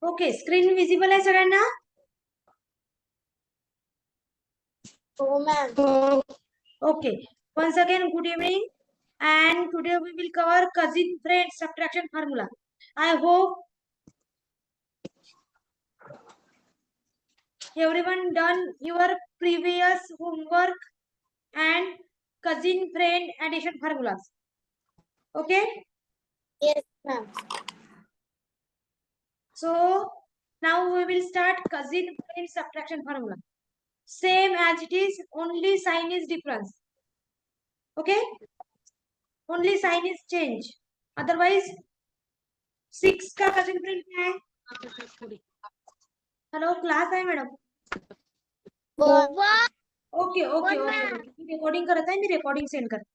Okay, screen visible आहे सगळ्यांना? हो ma'am. Okay, once again, good evening, and today we will cover cousin friend subtraction formula. I hope everyone done your previous homework and cousin friend addition formulas. Okay, Yes ma'am. so now we will start cousin friend subtraction formula. Same as it is, only sign is difference. Okay, only sign is change. Otherwise, 6 का cousin friend क्या है? Hello, class आहे madam? Okay okay okay, मी recording करत आहे, मी recording send करते.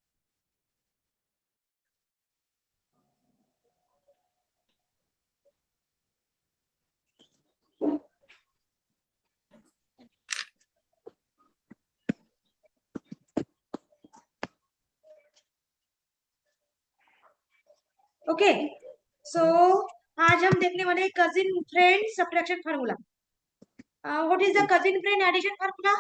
Okay, so आज हम देखने वाले हैं cousin friend subtraction formula. What is the cousin friend addition formula?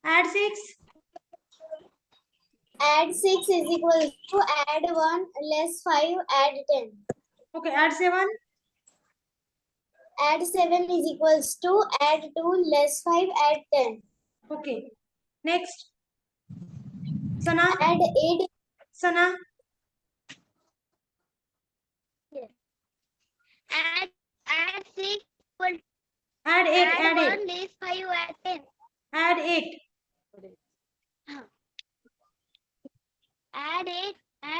Add 6. Add 6 is equal to add 1 less 5 add 10. Okay, add 7. Add 7 is equals to add 2 less 5 add 10. Okay, next. Sana. Add 8. Sana. Add 6 equal Add 8. Add 8. 1 less 5 add 10. Add 8. Add 8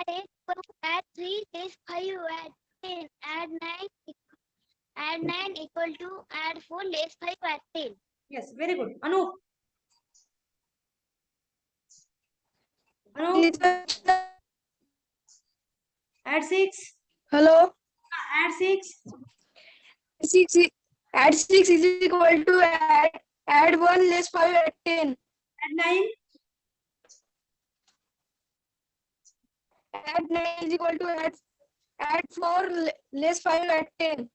equal to add 3 less 5 add 10. Add 9 equal to add 4 less 5 add 10. Yes, very good. Anu. Anu. Add 6. Hello. Add 6. Add 6 is equal to add 1 less 5 add 10. Add 9. Add 9 is equal to add 4 less 5 add 10.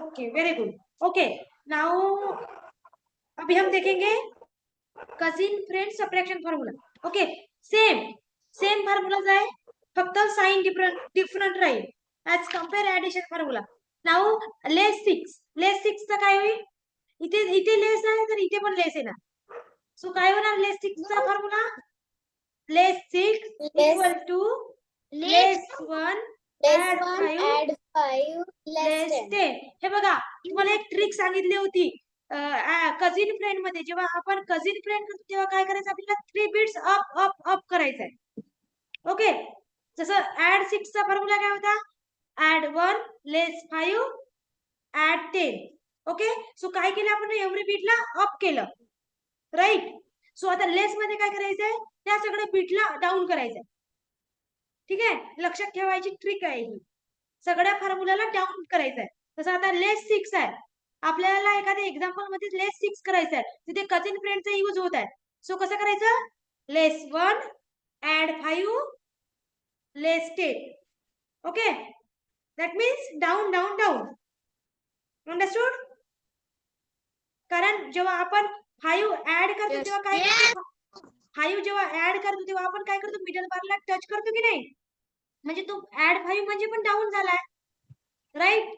Okay, very good. Okay, now अभी हम देखेंगे cousin friend subtraction formula. Okay, same formulas आहे, फक्त sign different राहील as compare addition formula. Now less 6 चा काय होईल? इथे लेस आहे तर इथे पण लेस येणार. सो काय होणार लेस 6 चा formula? Less 6 equal to less 1 Less 1 5 add 5 less 10. हे बघा, तुम्हाला एक ट्रिक सांगितली होती कजिन फ्रेंड मध्ये. जेव्हा आपण कजिन फ्रेंड करतो तेव्हा काय करायचं, आपल्याला 3 बिट्स अप अप अप करायचंय. ओके, जसं ऍड 6 चा फॉर्म्युला काय होता? Add 1 less 5 add 10. Okay, so काय केलं आपण? एव्हरी बिटला अप केलं, राईट. सो आता लेस मध्ये काय करायचंय? त्या सगळ्या बिटला डाऊन करायचंय. ठीक आहे, लक्षात ठेवायची ट्रिक आहे ही. सगळ्या फॉर्म्युलाला डाऊन करायचंय. तसं आता लेस 6 आहे, आपल्याला एखाद्या एक्झाम्पल मध्ये लेस 6 करायचं आहे, तिथे कजिन फ्रेंडचा यूज होत आहे. सो कसं करायचं? Less 1 add 5 less 10. Okay, that means down down down. Understood? कारण जेव्हा आपण 5 ऍड करतो तेव्हा काय करतो? 5 जेव्हा ऍड करतो तेव्हा आपण काय करतो? मिडल बारला टच करतो की नाही? म्हणजे तो ऍड 5 म्हणजे पण डाऊन झालाय, राईट.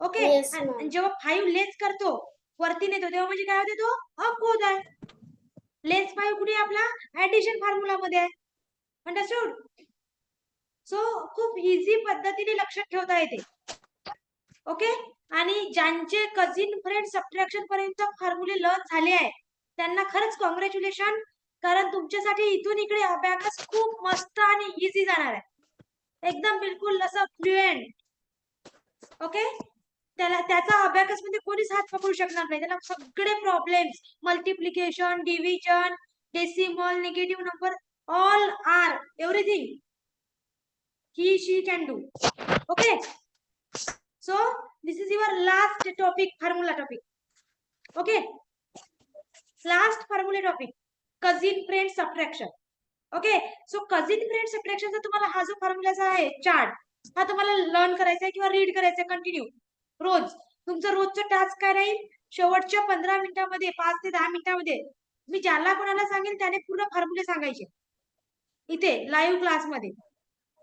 ओके, आणि जेव्हा 5 लेस करतो वरती नेतो तेव्हा म्हणजे काय होते? तो अप होत आहे. लेस 5 कुठे आपला ऍडिशन फॉर्म्युला मध्ये आहे. अंडरस्टूड? सो खूप इझी पद्धतीने लक्षात ठेवता येते. ओके, आणि ज्यांचे कजिन फ्रेंड सबट्रॅक्शन पर्यंत फॉर्म्युले लर्न झाले आहे त्यांना खरंच कॉंग्रॅच्युलेशन, कारण तुमच्यासाठी इथून इकडे अबॅकस खूप मस्त आणि इझी जाणार आहे. एकदम बिलकुल असं फ्लुएंट. ओके, त्याचा अबॅकस मध्ये कोणीच हात पकडू शकणार नाही. त्याला सगळे problems, multiplication, division, decimal, negative number, all are everything he she can do. Okay, so this is your last topic, formula topic. Okay, last formula topic, cousin friend subtraction. Okay. So cousin friend सबट्रॅक्शनचा तुम्हाला हा जो फॉर्म्युलाचा आहे chart, हा तुम्हाला learn करायचा आहे किंवा रीड करायचा आहे कंटिन्यू रोज. तुमचं रोजचं टास्क काय राहील, शेवटच्या 15 मिनिटांमध्ये 5 ते 10 मिनिटांमध्ये मी ज्याला कोणाला सांगेल त्याने पूर्ण फॉर्म्युले सांगायचे इथे लाईव्ह क्लासमध्ये.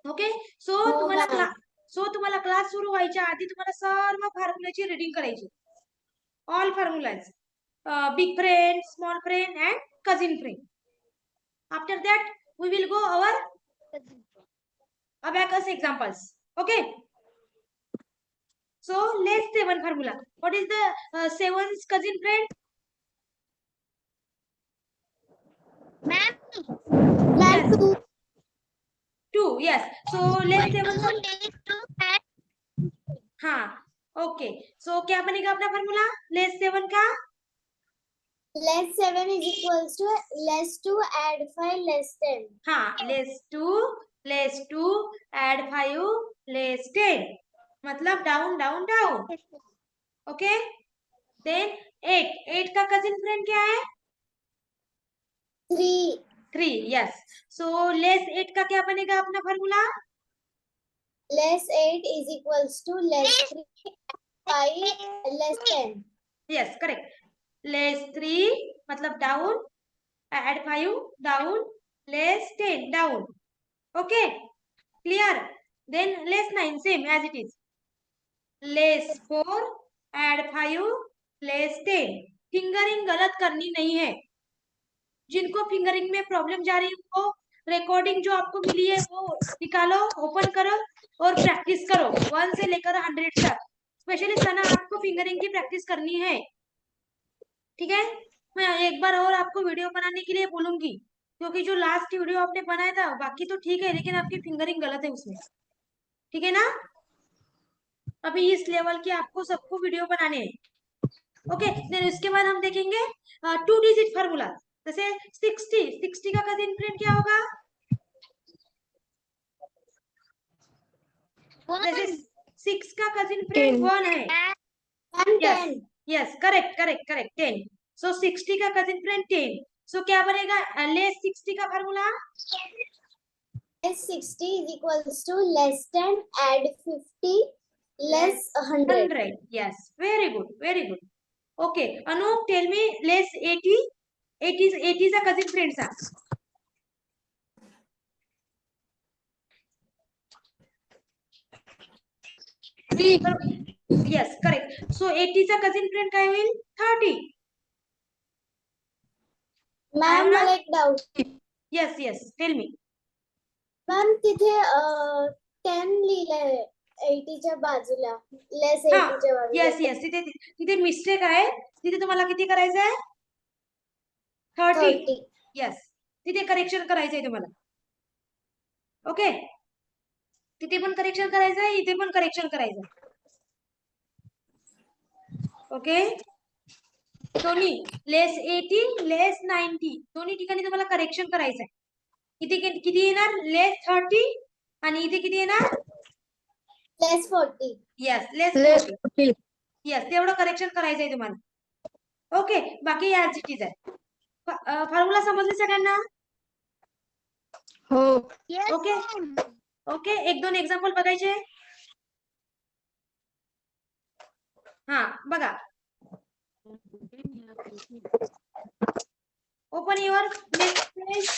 ओके. सो हो तुम्हाला क्लास सुरू व्हायच्या आधी तुम्हाला सर्व फॉर्म्युलाची रीडिंग करायची. All formulas, big friend, small friend and cousin friend. After that, we will go our abacus examples. Okay. So let's say one formula. What is the seventh cousin friend? ma'am Yes. 2. 2. Yes. So let's say one. हाँ. Okay. So क्या बनेगा अपना formula less 7 का? less 7 is equals to less 2 add 5 less 10. हाँ. less 2 add 5 less 10. मतलब down down down. Okay. Then 8 का cousin friend क्या है? 3. यस. सो लेस 8 का क्या बनेगा अपना formula? less 8 is equals to less 3 5 less 10. Yes correct. Less 3 मतलब down, add 5 down, less 10 down. Okay clear. Then less 9 same as it is. Less 4 add 5 less 10. Fingering गलत करनी नहीं है. जिनको फिंगरिंग में प्रॉब्लम जा रही है वो रिकॉर्डिंग जो आपको मिली है वो निकालो, ओपन करो और प्रैक्टिस करो 1 से लेकर 100 तक. स्पेशली सना आपको फिंगरिंग की प्रैक्टिस करनी है. ठीक है. मैं एक बार और आपको वीडियो बनाने के लिए बोलूंगी क्योंकि जो लास्ट वीडियो आपने बनाया था बाकी तो ठीक है लेकिन आपकी फिंगरिंग गलत है उसमें. ठीक है ना. अभी इस लेवल की आपको सबको वीडियो बनाने हैं. ओके. देन उसके बाद हम देखेंगे 2 डिजिट फार्मूला. जैसे 60 का कजिन फ्रेंड क्या होगा? जैसे 6 का कजिन फ्रेंड 1 है. and yes 10. Yes correct 10. सो 60 का कजिन फ्रेंड 10. सो क्या बनेगा लेस 60 का formula? less 60 is equals to less 10 add 50 less 100. 100. Yes, very good. Okay, Anup, tell me less 80. 80 is a cousin friend सा. Yes, correct. So 80 is a cousin friend काय होईल? 30. Ma'am ना? मला एक doubt. Yes, tell me. Ma'am तिथे 10 लिहिलंय 80 च्या बाजूला लेस 80 च्या बाजूला. Yes, तिथे मिस्टेक आहे. तिथे तुम्हाला किती करायचं आहे? 30. Yes, तिथे करेक्शन करायचं आहे तुम्हाला. ओके. तिथे पण करेक्शन करायचं आहे, इथे पण करेक्शन करायचं आहे. ओके. दोन्ही लेस 80 लेस 90 दोन्ही ठिकाणी तुम्हाला करेक्शन करायचं आहे. इथे किती येणार? लेस 30 आणि इथे किती येणार? लेस 40. Yes less 40. यस तेवढं करेक्शन करायचं आहे तुम्हाला. ओके. बाकी ॲज इट इज आहे. फॉर्म्युला समजले सगळ्यांना? हो. ओके 1-2 एक्झाम्पल बघायचे. हा बघा. Open your next page.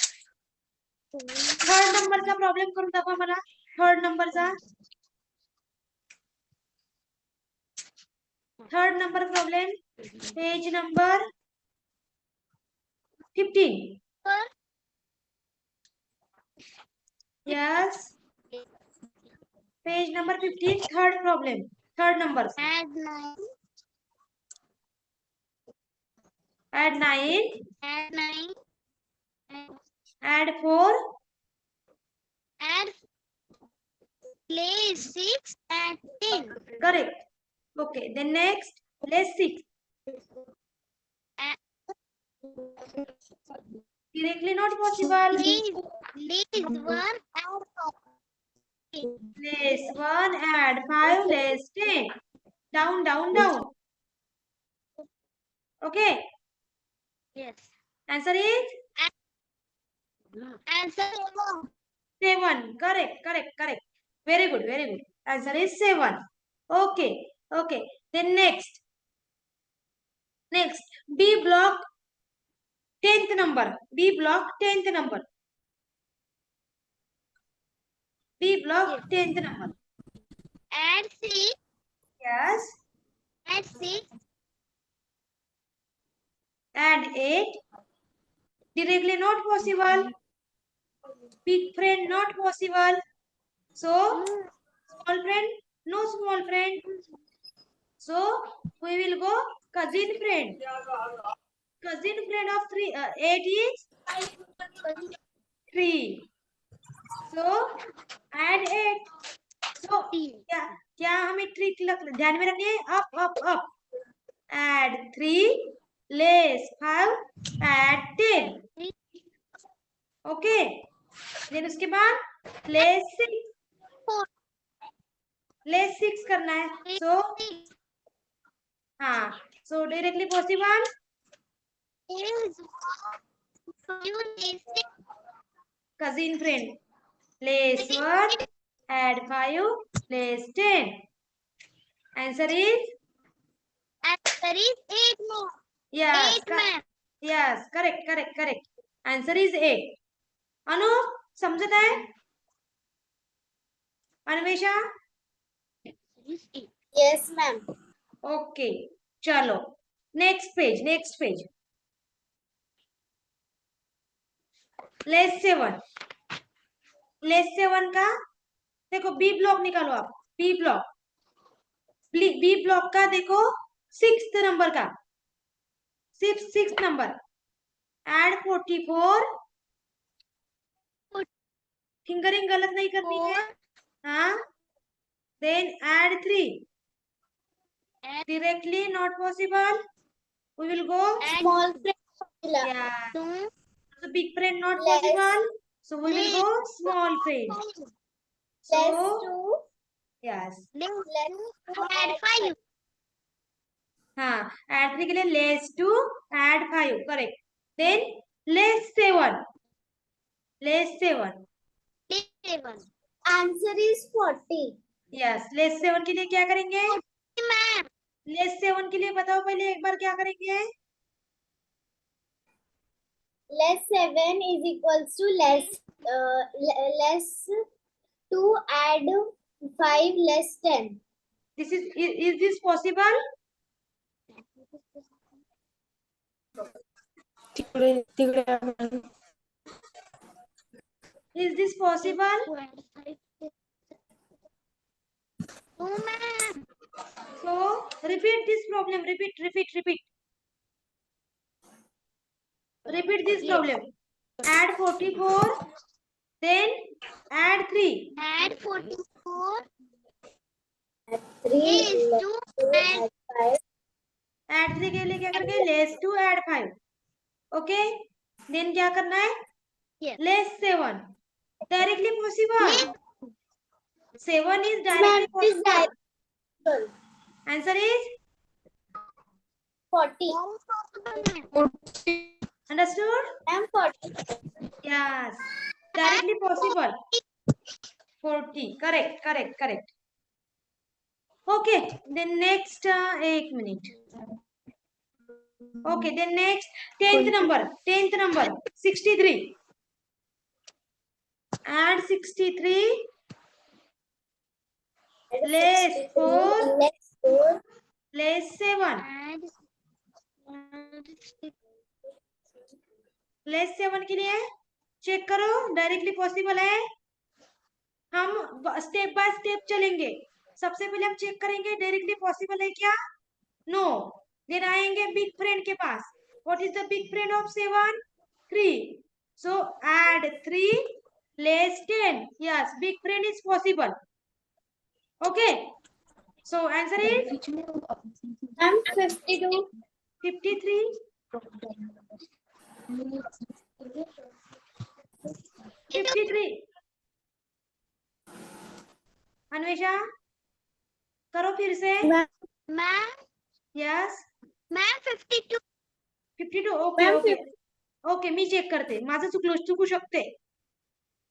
3rd नंबरचा प्रॉब्लेम करून दाखवा मला. 3rd नंबरचा. 3rd number problem page number 15. Yes. Page number 15, 3rd problem. 3rd number. Add 9. Add 4. Add place 6 and 10. Correct. Okay. Then next, place 6. Directly not possible. Place 1 and 5. Place 1, add 5, less 10. Down. Okay. Yes. Answer is Answer 7. Correct, correct, correct. Very good, very good. Answer is 7. Okay, okay. Then next. Next, B block 10th number. B block 10th number. B block 10th number. add 6. Yes. Add 6. Add 8. Directly not possible. Big friend not possible. So, small friend, no small friend. So, we will go cousin friend. Cousin friend of 8 is 3. So, add 8. So, क्या हमें trick ध्यान में रखनी है? Up up up. Add 3 less 5 add 10. Okay. Then उसके बाद less 6. Less 6 करना है. So, हाँ. So, directly possible. Cousin friend. Less 1 add 5 less 10. Answer is? Answer is 8 more. Yes. 8 ma'am. Yes. Correct, correct, correct. Answer is 8. अनु समझता है? Anvesha? Yes, ma'am. Okay. चलो. Next page. Next page. Less 7. Less 7 का देखो B block निकालो आप. B block. B block का देखो 6th number का. 6th number. Add 44. फिंगरिंग गलत नहीं करनी है. हाँ. Then add 3. Directly not possible. We will go. Small friend. Yeah. 2. So big friend not Less. possible. So we will go small friend. Less So 2. yes. Less 2. Add 5. हाँ. Add 3 के लिए less 2 add 5. Correct. Then less 7. Less 7. 7. Answer is 40. Yes. Less 7 के लिए क्या करेंगे? Ma'am. Less 7 के लिए बताओ पहले एक बार क्या करेंगे? Less 7 is equals to less 2 add 5 less 10. This is this possible? Is this possible? No, ma'am. So repeat this problem. Repeat. Repeat this problem. Add 44. Then add 3. Add 44. 3 Is less 2 2 and add 5. Add 3 के लिए क्या करेंगे? Less 2 add 5. Okay. Then क्या करना है? Yes. Less 7. Directly possible. 7 is directly possible. Answer is 40. understood? I'm 40. Yes. Directly possible. 40. Correct. Okay. Then next 1 minute. Okay. Then next 10th number 63. Add 63. Less 4. Less 4. Less 7. add less 7 के लिए check करो directly possible है. हम step by step चलेंगे. सबसे पहले हम check करेंगे डायरेक्टली पॉसिबल है क्या? नो. देन आएंगे बिग फ्रेंड के पास. What is the big friend of 7? 3. So add 3 less 10. Yes, big friend is possible. Okay. So answer is I'm 52. 53. 53. Anvesha करो फिर से. Ma'am. Yes. Ma'am 52. 52. Okay Ma'am, okay okay, मी check करते, माझं चुकू शकते.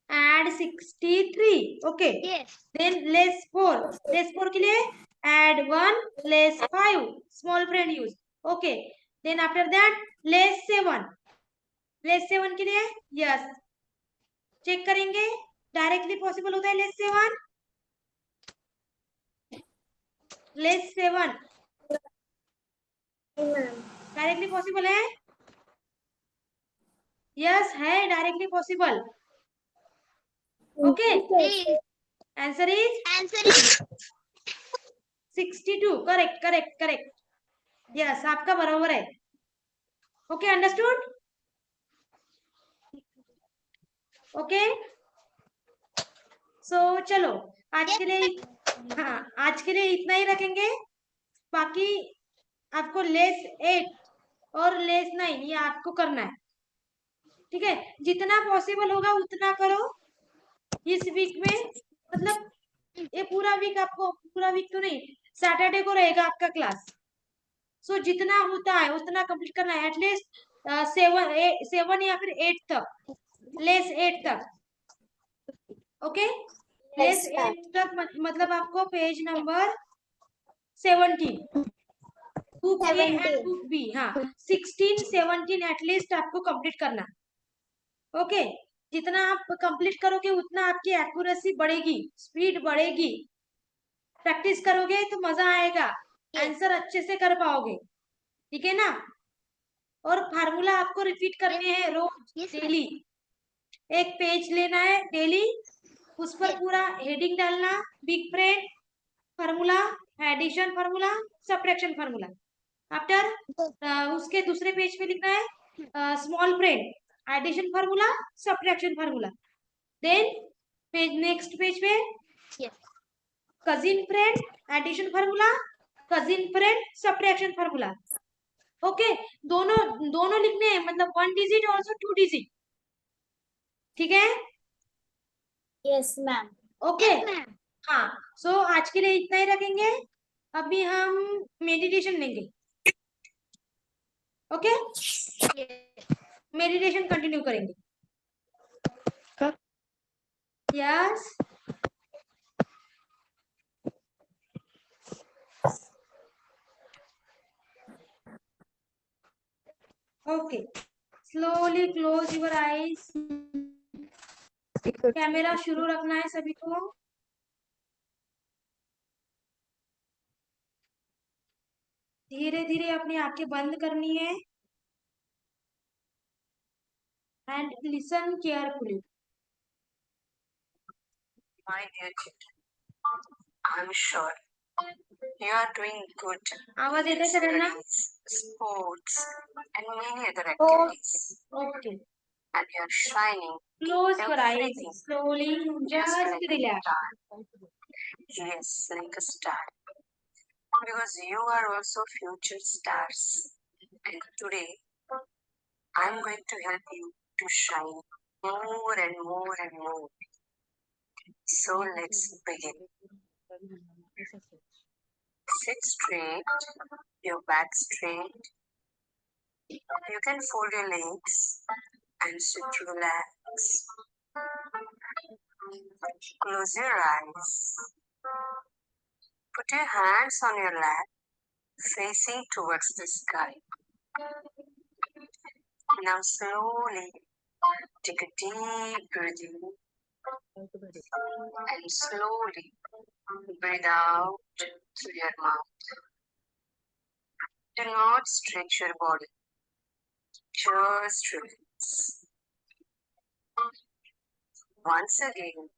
add 63. Okay, Yes. then less 4. less 4 के लिए add 1 less 5. small friend use. Okay, then after that less 7. less 7 के लिए yes. चेक करेंगे, डायरेक्टली पॉसिबल होता है लेस 7. लेस 7 डायरेक्टली पॉसिबल है? यस है, directly possible. Okay, Three. Answer is Answer is 62. Correct. Yes, आपका बराबर है. Okay, understood. ओके, सो चलो आज के लिए, हाँ आज के लिए इतना ही रखेंगे. बाकी आपको लेस 8 और लेस 9 ये आपको करना है. ठीक है, जितना पॉसिबल होगा उतना करो इस वीक में. मतलब ये पूरा वीक आपको, पूरा वीक तो नहीं, सैटरडे को रहेगा आपका क्लास. सो जितना होता है उतना कंप्लीट करना है. एटलीस्ट 7 या फिर 8 तक, लेस 8 तक. ओके, लेस 8 तक मतलब आपको page number 17 book A and book B, हाँ 16 17 एटलीस्ट आपको कंप्लीट करना. ओके, जितना आप कंप्लीट करोगे उतना आपकी एक्यूरेसी बढ़ेगी, स्पीड बढ़ेगी. प्रैक्टिस करोगे तो मजा आएगा, आंसर अच्छे से कर पाओगे. ठीक है ना. और फार्मूला आपको रिपीट करने हैं रोज, Yes, ma'am. डेली. एक पेज लेना है डेली, उस पर पूरा हेडिंग डालना, big friend formula, addition formula, subtraction formula. After उसके दूसरे पेज पे लिखना है small friend, addition formula, subtraction formula. Then page, next page पे Yes. Cousin friend, addition formula, cousin friend, subtraction formula. Okay, दोनों लिखने हैं, मतलब 1 डिजिट ऑल्सो 2 डिजिट. ठीक है. Yes ma'am. Okay, Yes, ma'am. हाँ. सो आज के लिए इतना ही रखेंगे. अभी हम मेडिटेशन लेंगे. Okay, Yes. मेडिटेशन कंटिन्यू करेंगे. कब? Yes, okay. Slowly close your eyes. Camera शुरू रखना है सभी को. धीरे धीरे अपनी आंखें बंद करनी है and listen carefully. My dear children, I'm sure you are doing good आवाज येते in सगळ्यांना? studies, sports, and many other activities. Okay, And you are shining close your eyes. everything slowly, just just like a relax. star. Yes, like a star. Because you are also future stars. And today, I'm going to help you to shine more and more and more. So let's begin. Sit straight, your back straight. You can fold your legs and sit relax. Close your eyes. Put your hands on your lap, facing towards the sky. Now slowly take a deep breath in and slowly breathe out through your mouth. Do not stretch your body. Just relax. Once again.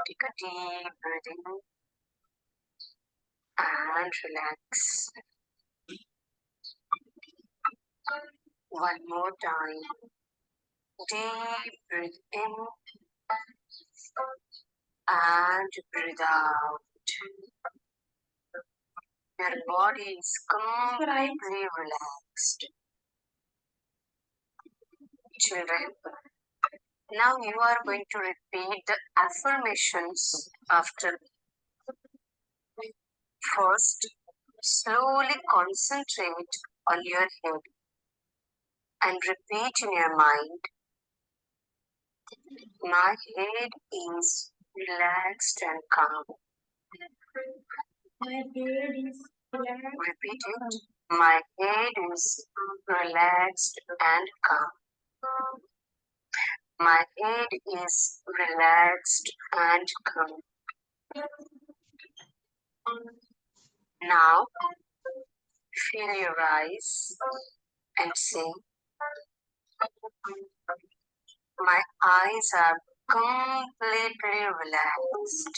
Take a deep breath in and relax. One more time. Deep breath in and breathe out. Your body is completely relaxed. Children, now you are going to repeat the affirmations after me. First, slowly concentrate on your head and repeat in your mind, my head is relaxed and calm. My head is relaxed. Repeat it. My head is relaxed and calm. My head is relaxed and calm. Now, fill your eyes and say, my eyes are completely relaxed.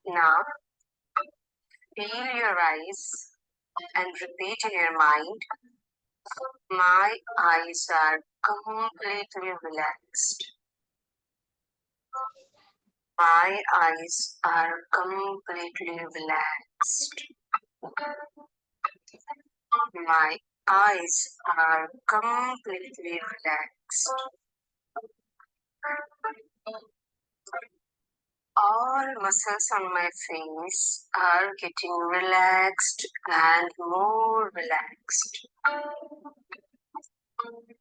Now, fill your eyes and repeat in your mind, my eyes are completely relaxed. My eyes are completely relaxed. My eyes are completely relaxed. All muscles on my face are getting relaxed and more relaxed.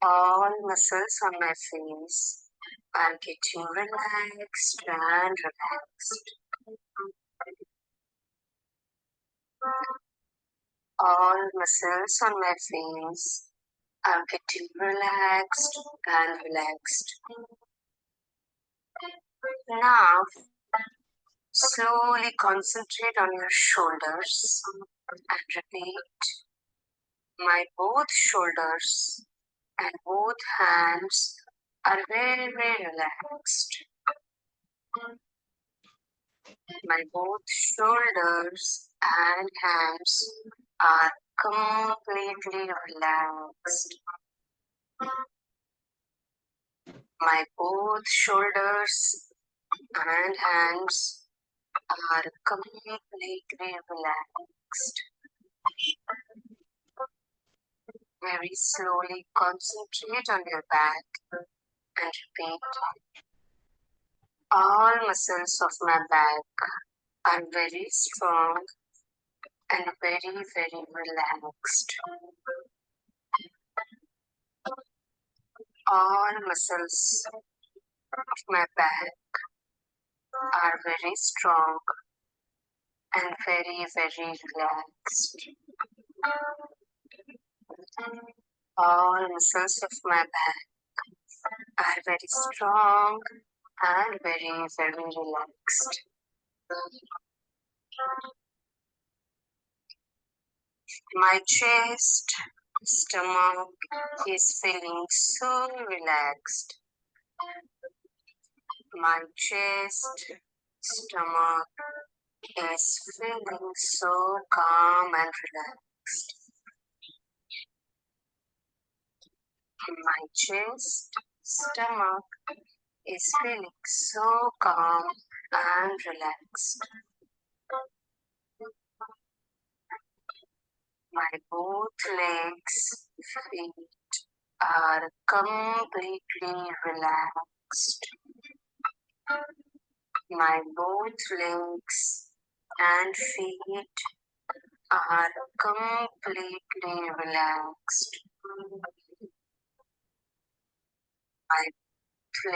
All muscles on my face are getting relaxed and relaxed. All muscles on my face are getting relaxed and relaxed. Now, slowly concentrate on your shoulders and repeat, my both shoulders and both hands are very, very relaxed. My both shoulders and hands are completely relaxed. My both shoulders and hands are completely relaxed. Very slowly concentrate on your back and repeat. All muscles of my back are very strong and very, very relaxed. All muscles of my back are very strong and very, very relaxed. All muscles of my back are very strong and very, very relaxed. My chest, stomach is feeling so relaxed. My chest, stomach is feeling so calm and relaxed. My chest, stomach is feeling so calm and relaxed. My both legs, feet are completely relaxed. My both legs and feet are completely relaxed. My